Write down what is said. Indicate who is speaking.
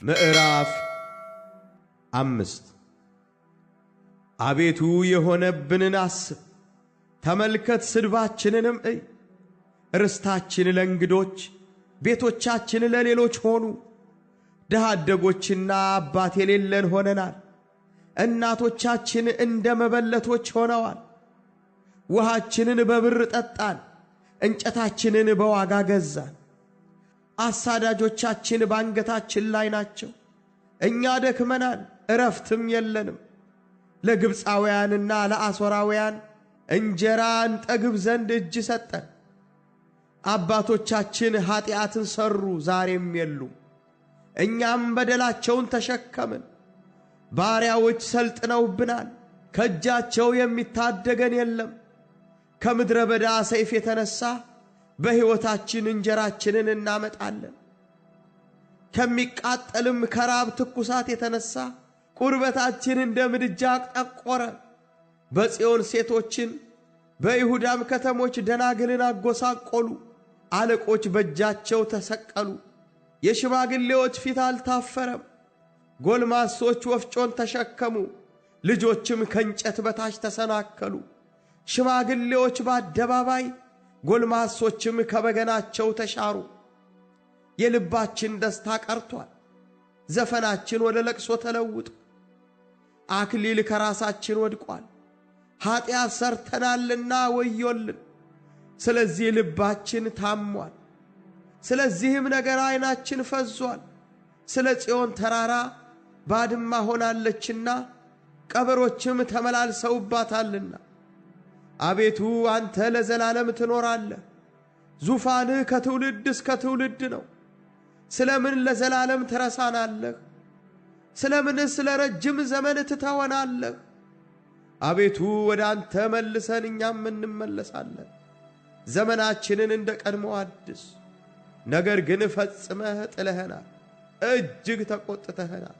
Speaker 1: ምዕራፍ 5 አቤቱ የሆነብንን አስብ፣ ተመልከት ስድባችንንም እይ። ርስታችን ለእንግዶች ቤቶቻችን ለሌሎች ሆኑ። ድሃ አደጎችና አባት የሌለን ሆነናል። እናቶቻችን እንደ መበለቶች ሆነዋል። ውሃችንን በብር ጠጣን፣ እንጨታችንን በዋጋ ገዛን። አሳዳጆቻችን ባንገታችን ላይ ናቸው። እኛ ደክመናል፣ እረፍትም የለንም። ለግብፃውያንና ለአሦራውያን እንጀራ እንጠግብ ዘንድ እጅ ሰጠን። አባቶቻችን ኃጢአትን ሠሩ፣ ዛሬም የሉም። እኛም በደላቸውን ተሸከምን። ባሪያዎች ሰልጥነውብናል፣ ከእጃቸው የሚታደገን የለም። ከምድረ በዳ ሰይፍ የተነሣ በሕይወታችን እንጀራችንን እናመጣለን። ከሚቃጠልም ከራብ ትኩሳት የተነሣ ቁርበታችን እንደ ምድጃ ጠቆረ። በጽዮን ሴቶችን በይሁዳም ከተሞች ደናግልን አጎሳቆሉ። አለቆች በእጃቸው ተሰቀሉ፣ የሽማግሌዎች ፊት አልታፈረም። ጎልማሶች ወፍጮን ተሸከሙ፣ ልጆችም ከእንጨት በታች ተሰናከሉ። ሽማግሌዎች በአደባባይ ጎልማሶችም ከበገናቸው ተሻሩ። የልባችን ደስታ ቀርቷል፣ ዘፈናችን ወደ ለቅሶ ተለውጦ። አክሊል ከራሳችን ወድቋል፣ ኃጢአት ሰርተናልና ወዮልን። ስለዚህ ልባችን ታሟል፣ ስለዚህም ነገር ዓይናችን ፈዟል። ስለ ጽዮን ተራራ ባድማ ሆናለችና ቀበሮችም ተመላልሰውባታልና። አቤቱ አንተ ለዘላለም ትኖራለህ፣ ዙፋንህ ከትውልድ እስከ ትውልድ ነው። ስለምን ለዘላለም ትረሳናለህ? ስለምንስ ለረጅም ዘመን ትተወናለህ? አቤቱ ወደ አንተ መልሰን እኛም እንመለሳለን። ዘመናችንን እንደ ቀድሞ አድስ። ነገር ግን ፈጽመህ ጥለኸናል፣ እጅግ ተቆጥተኸናል።